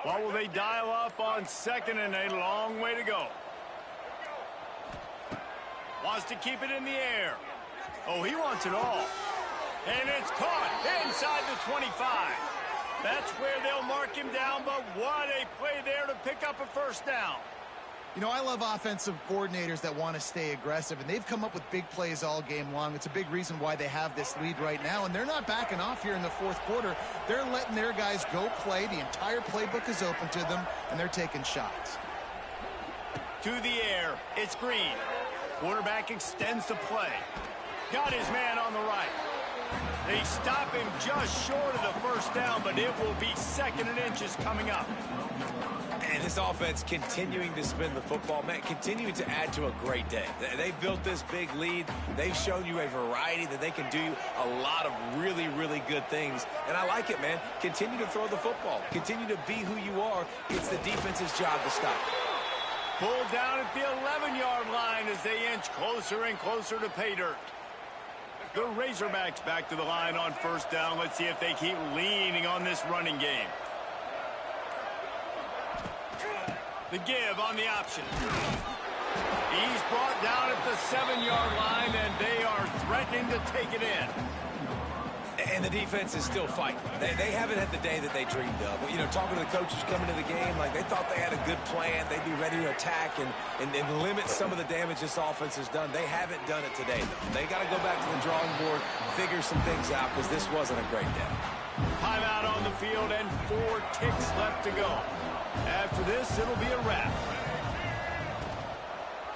What will they dial up on second, and a long way to go. Wants to keep it in the air. Oh, he wants it all. And it's caught inside the 25. That's where they'll mark him down, but what a play there to pick up a first down. You know, I love offensive coordinators that want to stay aggressive, and they've come up with big plays all game long. It's a big reason why they have this lead right now, and they're not backing off here in the fourth quarter. They're letting their guys go play. The entire playbook is open to them, and they're taking shots. To the air, it's Green. Quarterback extends the play. Got his man on the right. They stop him just short of the first down, but it will be second and inches coming up. And this offense continuing to spin the football, man, continuing to add to a great day. They built this big lead. They've shown you a variety that they can do a lot of really, really good things. And I like it, man. Continue to throw the football. Continue to be who you are. It's the defense's job to stop. Pulled down at the 11-yard line as they inch closer and closer to pay dirt. The Razorbacks back to the line on first down. Let's see if they keep leaning on this running game. The give on the option. He's brought down at the 7-yard line, and they are threatening to take it in. And the defense is still fighting. They haven't had the day that they dreamed of. You know, talking to the coaches coming to the game, like they thought they had a good plan. They'd be ready to attack and limit some of the damage this offense has done. They haven't done it today, though. They got to go back to the drawing board, figure some things out, because this wasn't a great day. Timeout on the field and 4 ticks left to go. After this, it'll be a wrap.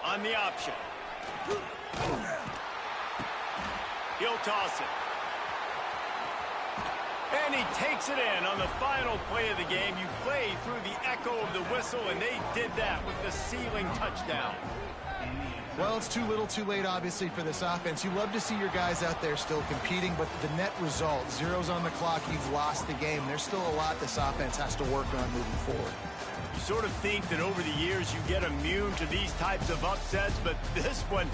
On the option. He'll toss it. And he takes it in on the final play of the game. You play through the echo of the whistle, and they did that with the ceiling touchdown. Well, it's too little, too late, obviously, for this offense. You love to see your guys out there still competing, but the net result, zeros on the clock, you've lost the game. There's still a lot this offense has to work on moving forward. You sort of think that over the years you get immune to these types of upsets, but this one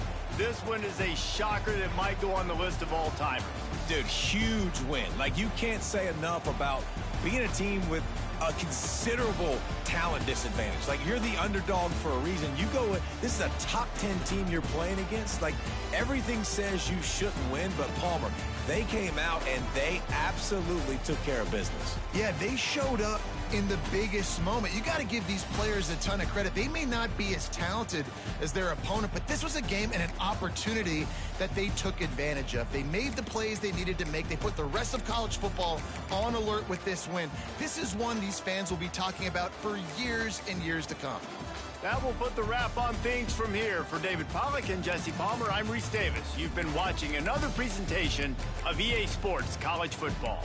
is a shocker that might go on the list of all-timers. Dude, huge win. Like, you can't say enough about being a team with a considerable talent disadvantage. Like, you're the underdog for a reason. You go with, this is a top 10 team you're playing against. Like, everything says you shouldn't win, but Palmer, they came out and they absolutely took care of business. Yeah, they showed up in the biggest moment. You got to give these players a ton of credit. They may not be as talented as their opponent, but this was a game and an opportunity that they took advantage of. They made the plays they needed to make. They put the rest of college football on alert with this win. This is one these fans will be talking about for years and years to come. That will put the wrap on things from here. For David Pollack and Jesse Palmer, I'm Reese Davis. You've been watching another presentation of EA Sports College Football.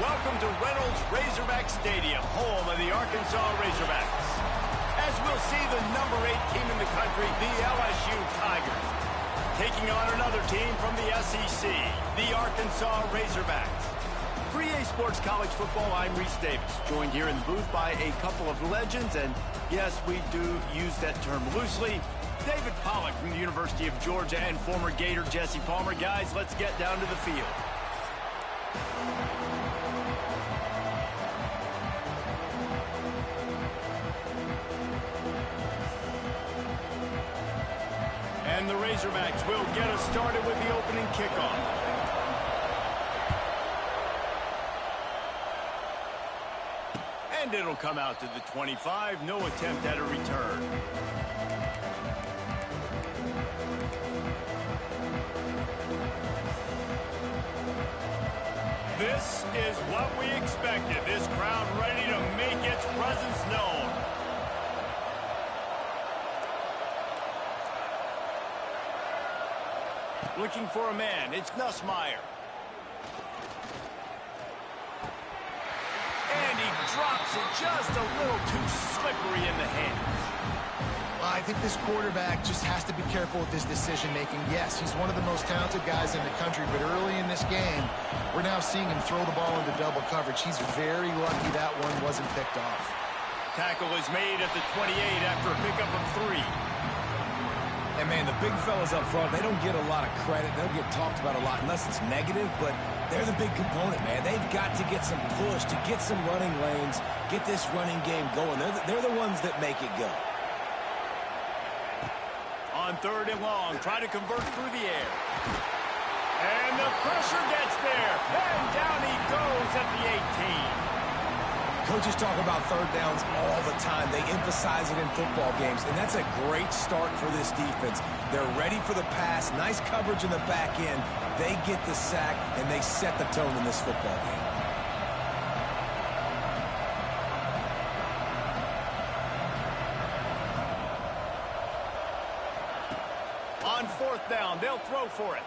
Welcome to Reynolds Razorback Stadium, home of the Arkansas Razorbacks. As we'll see, the number 8 team in the country, the LSU Tigers, taking on another team from the SEC, the Arkansas Razorbacks. For EA Sports College Football, I'm Reese Davis, joined here in the booth by a couple of legends, and yes, we do use that term loosely. David Pollack from the University of Georgia and former Gator Jesse Palmer. Guys, let's get down to the field. And the Razorbacks will get us started with the opening kickoff. And it'll come out to the 25. No attempt at a return. This is what we expected. This crowd ready to make its presence known. Looking for a man. It's Nussmeier. And he drops it just a little too slippery in the hands. I think this quarterback just has to be careful with his decision-making. Yes, he's one of the most talented guys in the country, but early in this game, we're now seeing him throw the ball into double coverage. He's very lucky that one wasn't picked off. Tackle is made at the 28 after a pickup of 3. And, man, the big fellas up front, they don't get a lot of credit. They don't get talked about a lot unless it's negative, but they're the big component, man. They've got to get some push, to get some running lanes, get this running game going. They're the ones that make it go. On 3rd and long, try to convert through the air. And the pressure gets there. And down he goes at the 18. Coaches talk about 3rd downs all the time. They emphasize it in football games, and that's a great start for this defense. They're ready for the pass, nice coverage in the back end. They get the sack, and they set the tone in this football game. On 4th down, they'll throw for it.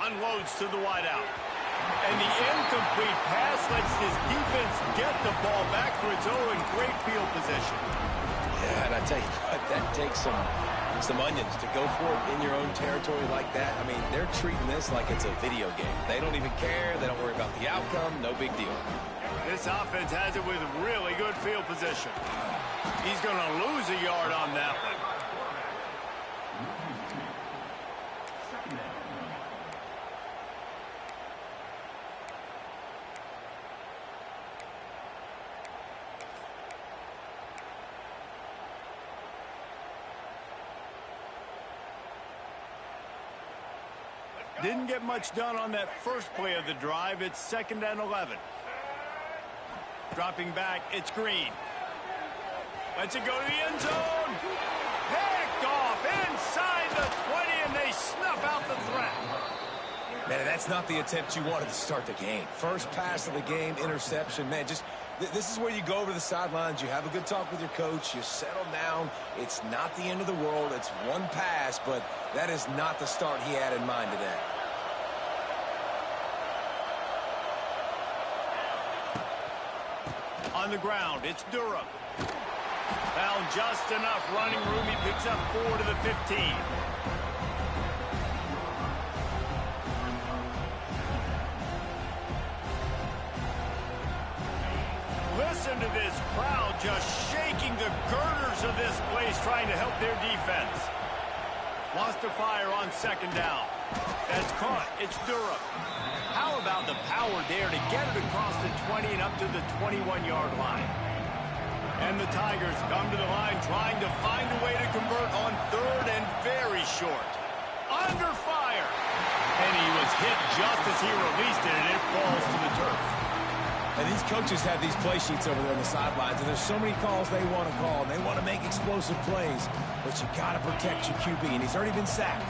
Unloads to the wideout. And the incomplete pass lets this defense get the ball back for its own great field position. Yeah, and I tell you what, that takes some onions to go for it in your own territory like that. I mean, they're treating this like it's a video game. They don't even care. They don't worry about the outcome. No big deal. This offense has it with really good field position. He's going to lose a yard on that one. Didn't get much done on that first play of the drive. It's 2nd and 11. Dropping back, it's Green. Lets it go to the end zone. Picked off inside the 20, and they snuff out the threat. Man, that's not the attempt you wanted to start the game. First pass of the game, interception. Man, just this is where you go over the sidelines. You have a good talk with your coach. You settle down. It's not the end of the world. It's one pass, but that is not the start he had in mind today. On the ground, it's Durham. Found just enough running room. He picks up 4 to the 15. Listen to this crowd just shaking the girders of this place, trying to help their defense. Wants to fire on 2nd down. That's caught. It's Durham. How about the power there to get it across the 20 and up to the 21-yard line? And the Tigers come to the line trying to find a way to convert on 3rd and very short. Under fire. And he was hit just as he released it, and it falls to the turf. And these coaches have these play sheets over there on the sidelines, and there's so many calls they want to call, and they want to make explosive plays, but you got to protect your QB, and he's already been sacked.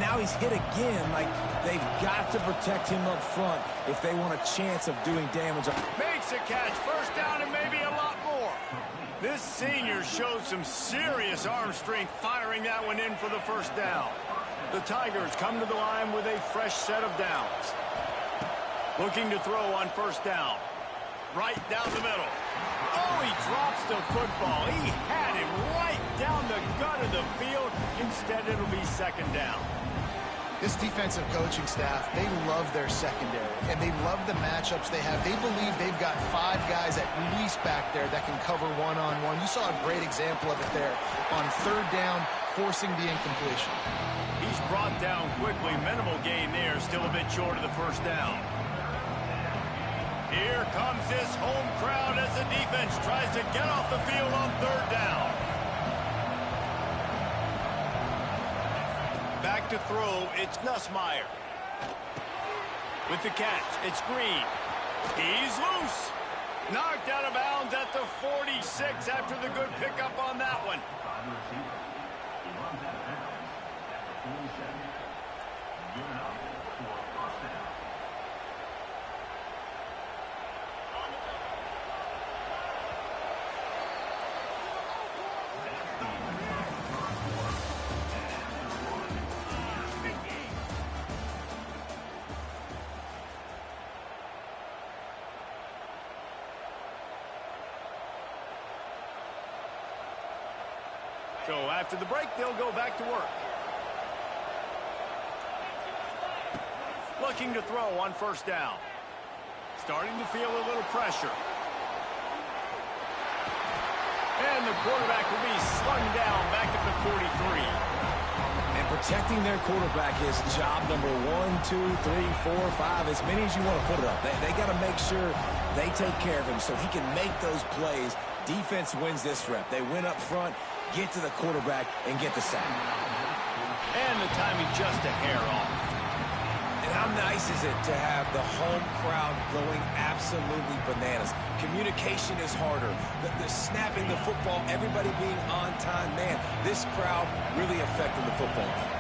Now he's hit again. Like, they've got to protect him up front if they want a chance of doing damage. Makes a catch, 1st down, and maybe a lot more. This senior showed some serious arm strength firing that one in for the 1st down. The Tigers come to the line with a fresh set of downs. Looking to throw on 1st down. Right down the middle. Oh, he drops the football. He had him right down the gut of the field. Instead, it'll be 2nd down. This defensive coaching staff, they love their secondary, and they love the matchups they have. They believe they've got 5 guys at least back there that can cover one-on-one. You saw a great example of it there on 3rd down, forcing the incompletion. He's brought down quickly. Minimal gain there, still a bit short of the 1st down. Here comes this home crowd as the defense tries to get off the field on 3rd down. Back to throw, it's Nussmeier. With the catch, it's Green. He's loose. Knocked out of bounds at the 46 after the good pickup on that one. So after the break, they'll go back to work. Looking to throw on first down. Starting to feel a little pressure. And the quarterback will be slung down back at the 43. And protecting their quarterback is job number 1, 2, 3, 4, 5, as many as you want to put it up. They got to make sure they take care of him so he can make those plays. Defense wins this rep. They win up front, get to the quarterback, and get the sack. And the timing just a hair off. And how nice is it to have the home crowd going absolutely bananas? Communication is harder. The snapping the football, everybody being on time. Man, this crowd really affecting the football game.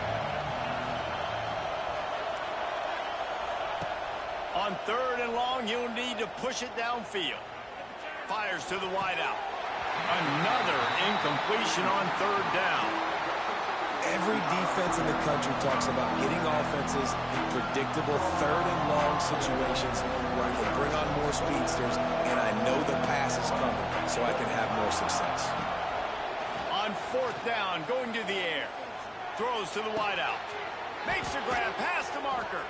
On 3rd and long, you'll need to push it downfield. Fires to the wideout. Another incompletion on 3rd down. Every defense in the country talks about getting offenses in predictable 3rd and long situations where I can bring on more speedsters and I know the pass is coming so I can have more success. On 4th down, going to the air. Throws to the wideout. Makes the grab past the marker.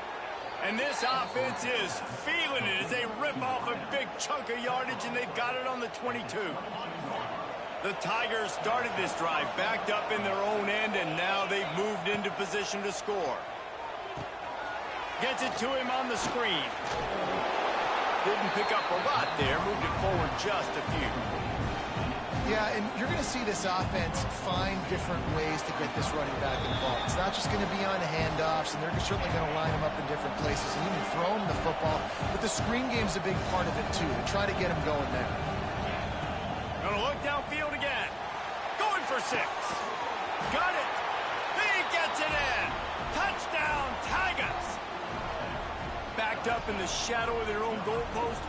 And this offense is feeling it as they rip off a big chunk of yardage, and they've got it on the 22. The Tigers started this drive backed up in their own end, and now they've moved into position to score. Gets it to him on the screen. Didn't pick up a lot there, moved it forward just a few. Yeah, and you're going to see this offense find different ways to get this running back involved. It's not just going to be on handoffs, and they're certainly going to line him up in different places and even throw him the football. But the screen game's a big part of it, too, to try to get him going there. Going to look downfield again. Going for 6. Got it. He gets it in. Touchdown, Tigers. Backed up in the shadow of their own goalpost,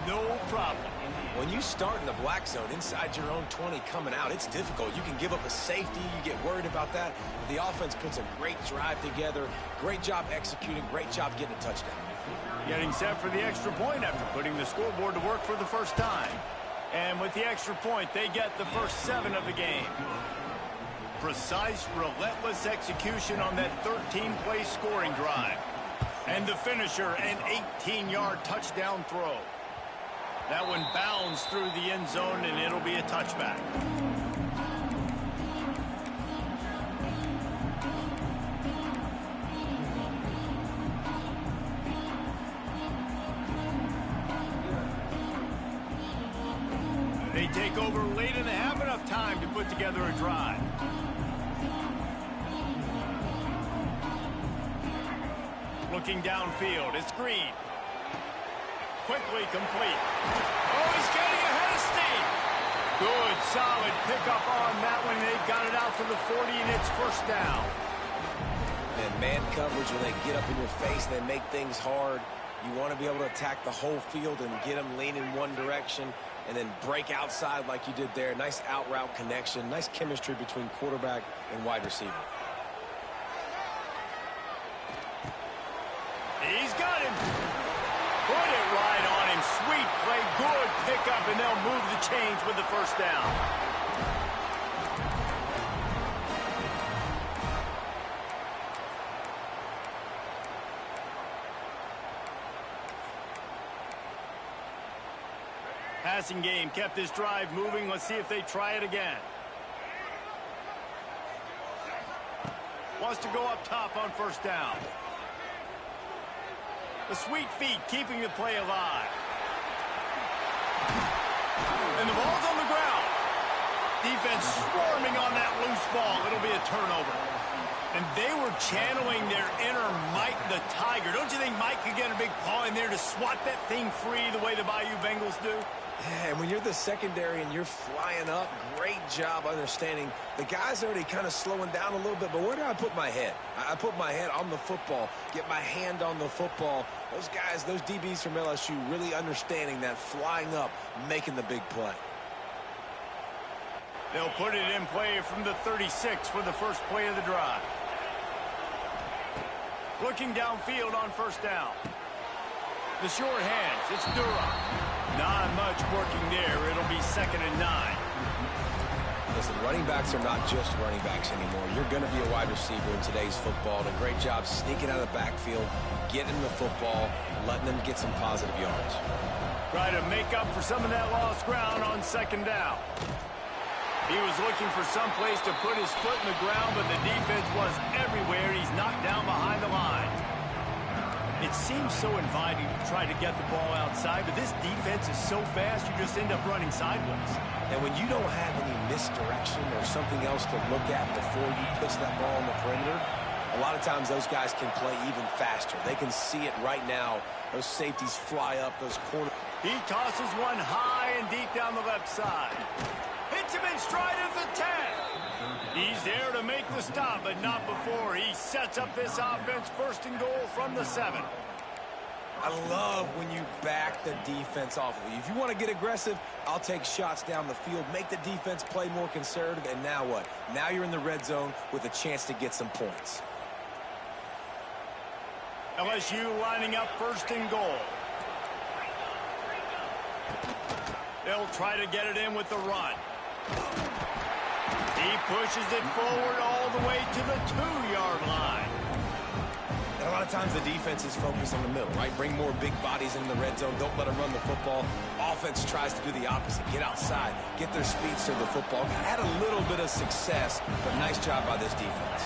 no problem. When you start in the black zone inside your own 20 coming out, it's difficult. You can give up a safety. You get worried about that. The offense puts a great drive together. Great job executing. Great job getting a touchdown. Getting set for the extra point after putting the scoreboard to work for the first time. And with the extra point, they get the first 7 of the game. Precise, relentless execution on that 13-play scoring drive. And the finisher, an 18-yard touchdown throw. That one bounds through the end zone, and it'll be a touchback. They take over late and have enough time to put together a drive. Looking downfield, it's Green. Quickly complete. Oh, he's getting ahead of steam. Good, solid pickup on that one. They've got it out to the 40, and it's first down. And man coverage, when they get up in your face, they make things hard. You want to be able to attack the whole field and get them leaning one direction and then break outside like you did there. Nice out route connection. Nice chemistry between quarterback and wide receiver. He's got him. Put it right on him. Sweet play. Good pickup, and they'll move the chains with the first down. Passing game kept this drive moving. Let's see if they try it again. Wants to go up top on first down. The sweet feet keeping the play alive. And the ball's on the ground. Defense swarming on that loose ball. It'll be a turnover. And they were channeling their inner Mike the Tiger. Don't you think Mike could get a big paw in there to swat that thing free the way the Bayou Bengals do? Yeah, and when you're the secondary and you're flying up, great job understanding. The guy's already kind of slowing down a little bit, but where do I put my head? I put my head on the football, get my hand on the football. Those guys, those DBs from LSU really understanding that flying up, making the big play. They'll put it in play from the 36 for the first play of the drive. Looking downfield on first down. The short hands, it's Durham. Not much working there. It'll be 2nd and 9. Listen, running backs are not just running backs anymore. You're going to be a wide receiver in today's football. And a great job sneaking out of the backfield, getting the football, letting them get some positive yards. Try to make up for some of that lost ground on 2nd down. He was looking for some place to put his foot in the ground, but the defense was everywhere. He's knocked down behind the line. It seems so inviting to try to get the ball outside, but this defense is so fast, you just end up running sideways. And when you don't have any misdirection or something else to look at before you pitch that ball on the perimeter, a lot of times those guys can play even faster. They can see it right now. Those safeties fly up, those corners. He tosses one high and deep down the left side. Hits him in stride at the 10. He's there to make the stop, but not before. He sets up this offense 1st and goal from the 7. I love when you back the defense off of you. If you want to get aggressive, I'll take shots down the field, make the defense play more conservative, and now what? Now you're in the red zone with a chance to get some points. LSU lining up 1st and goal. They'll try to get it in with the run. He pushes it forward all the way to the 2-yard line. And a lot of times the defense is focused on the middle, right? Bring more big bodies in the red zone. Don't let them run the football. Offense tries to do the opposite. Get outside. Get their speeds to the football. Had a little bit of success, but nice job by this defense.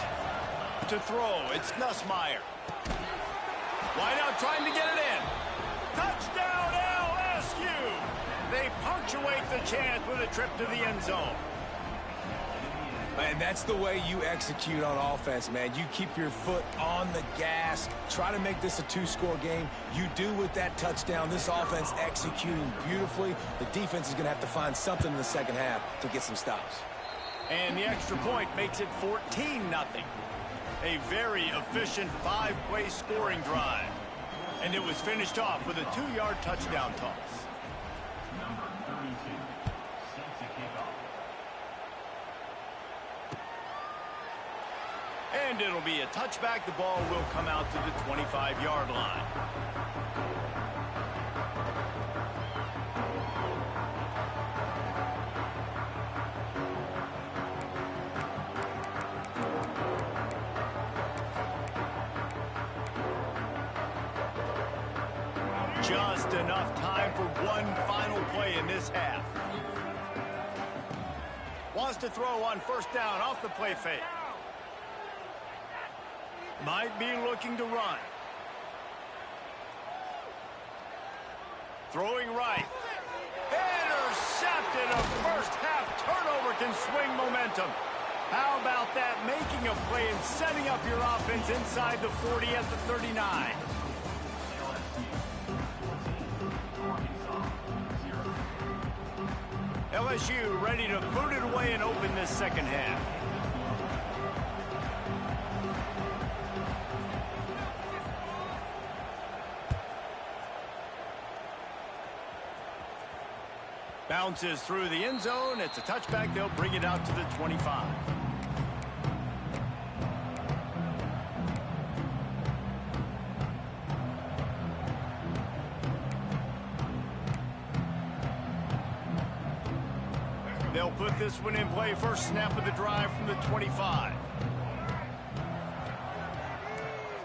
To throw, it's Nussmeier. Wide out trying to get it in. Touchdown LSU! They punctuate the chance with a trip to the end zone. And that's the way you execute on offense, man. You keep your foot on the gas. Try to make this a 2-score game. You do with that touchdown. This offense executing beautifully. The defense is going to have to find something in the second half to get some stops. And the extra point makes it 14-0. A very efficient 5-play scoring drive. And it was finished off with a 2-yard touchdown toss. And it'll be a touchback. The ball will come out to the 25-yard line. Just enough time for one final play in this half. Wants to throw on 1st down off the play fake. Might be looking to run. Throwing right. Intercepted. A first half turnover can swing momentum. How about that? Making a play and setting up your offense inside the 40 at the 39. LSU ready to boot it away and open this second half. Bounces through the end zone. It's a touchback. They'll bring it out to the 25. They'll put this one in play. First snap of the drive from the 25.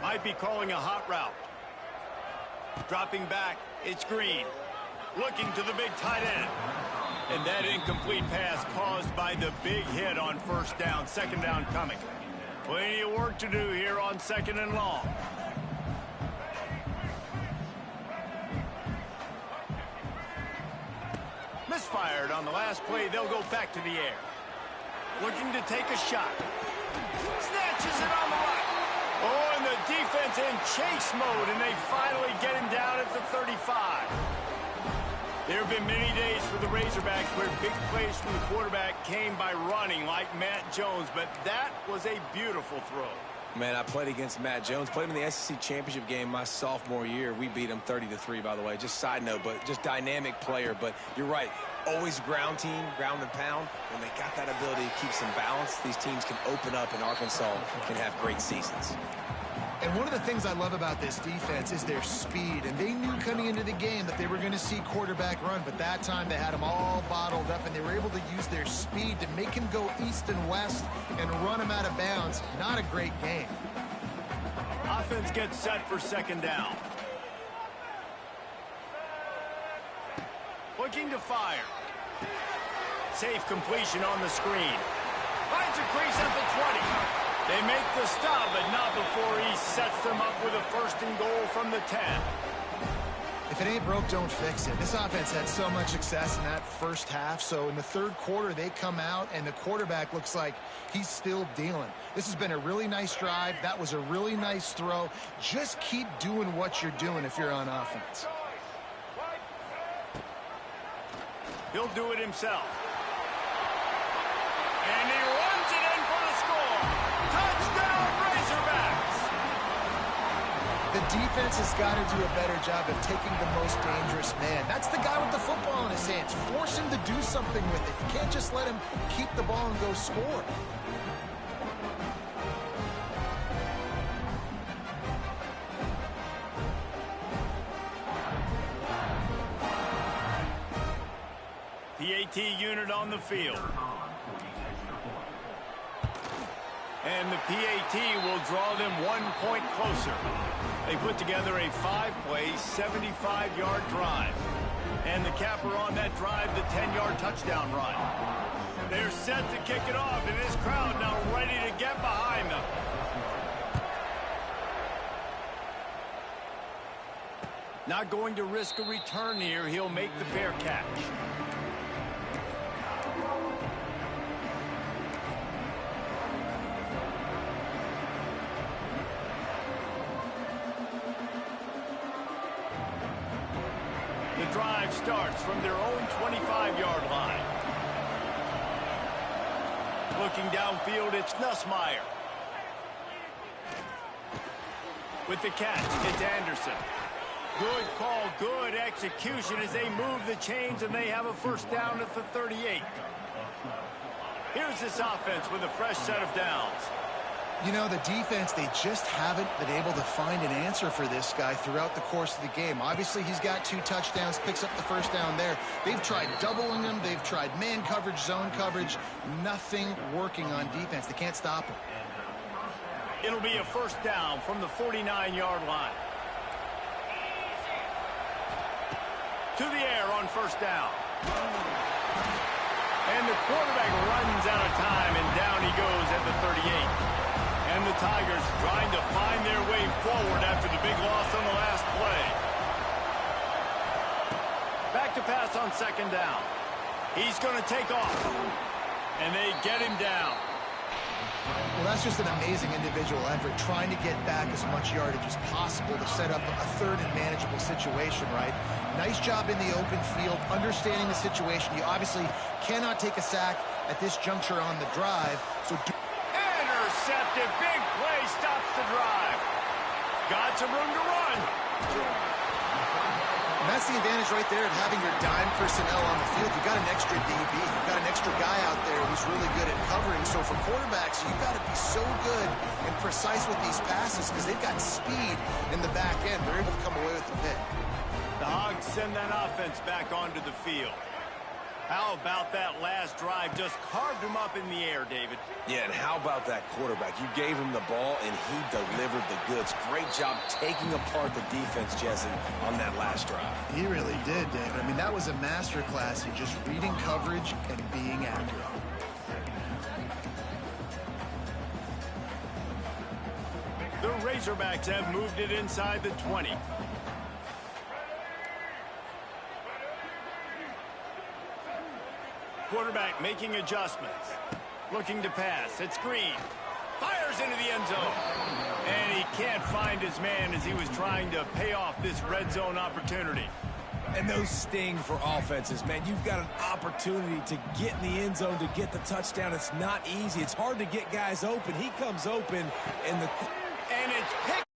Might be calling a hot route. Dropping back. It's Green. Looking to the big tight end. And that incomplete pass caused by the big hit on 1st down. 2nd down coming. Plenty of work to do here on 2nd and long. Misfired on the last play. They'll go back to the air. Looking to take a shot. Snatches it on the right. Oh, and the defense in chase mode, and they finally get him down at the 35. There have been many days for the Razorbacks where big plays from the quarterback came by running like Matt Jones, but that was a beautiful throw. Man, I played against Matt Jones. Played in the SEC championship game my sophomore year. We beat him 30-3, by the way. Just side note, but just dynamic player. But you're right. Always ground team, ground and pound. When they got that ability to keep some balance, these teams can open up, and Arkansas can have great seasons. And one of the things I love about this defense is their speed. And they knew coming into the game that they were going to see quarterback run. But that time they had him all bottled up, and they were able to use their speed to make him go east and west and run him out of bounds. Not a great game. Offense gets set for second down. Looking to fire. Safe completion on the screen. Finds a crease at the 20. They make the stop, but not before he sets them up with a first and goal from the 10. If it ain't broke, don't fix it. This offense had so much success in that first half, so in the third quarter, they come out, and the quarterback looks like he's still dealing. This has been a really nice drive. That was a really nice throw. Just keep doing what you're doing if you're on offense. He'll do it himself. And he runs it in for the score. Touchdown, Razorbacks! The defense has got to do a better job of taking the most dangerous man. That's the guy with the football in his hands. Force him to do something with it. You can't just let him keep the ball and go score. PAT unit on the field. And the PAT will draw them 1 point closer. They put together a 5-play, 75-yard drive. And the capper on that drive, the 10-yard touchdown run. They're set to kick it off, and this crowd now ready to get behind them. Not going to risk a return here. He'll make the fair catch. The drive starts from their own 25-yard line. Looking downfield, it's Nussmeier. With the catch, it's Anderson. Good call, good execution as they move the chains, and they have a first down at the 38. Here's this offense with a fresh set of downs. You know, the defense, they just haven't been able to find an answer for this guy throughout the course of the game. Obviously, he's got 2 touchdowns, picks up the first down there. They've tried doubling him. They've tried man coverage, zone coverage. Nothing working on defense. They can't stop him. It'll be a first down from the 49-yard line. To the air on first down. And the quarterback runs out of time, and down he goes at the 38. And the Tigers trying to find their way forward after the big loss on the last play. Back to pass on second down. He's going to take off. And they get him down. Well, that's just an amazing individual effort, trying to get back as much yardage as possible to set up a third and manageable situation, right? Nice job in the open field, understanding the situation. You obviously cannot take a sack at this juncture on the drive. So intercepted, big play, stops the drive. Got some room to run. And that's the advantage right there of having your dime personnel on the field. You've got an extra DB. You've got an extra guy out there who's really good at covering. So for quarterbacks, you've got to be so good and precise with these passes because they've got speed in the back end. They're able to come away with the pick. The Hogs send that offense back onto the field. How about that last drive? Just carved him up in the air, David. Yeah, and how about that quarterback? You gave him the ball, and he delivered the goods. Great job taking apart the defense, Jesse, on that last drive. He really did, David. I mean, that was a masterclass in just reading coverage and being accurate. The Razorbacks have moved it inside the 20. Quarterback making adjustments. Looking to pass. It's Green. Fires into the end zone. And he can't find his man as he was trying to pay off this red zone opportunity. And those sting for offenses, man. You've got an opportunity to get in the end zone, to get the touchdown. It's not easy. It's hard to get guys open. He comes open, and it's picked.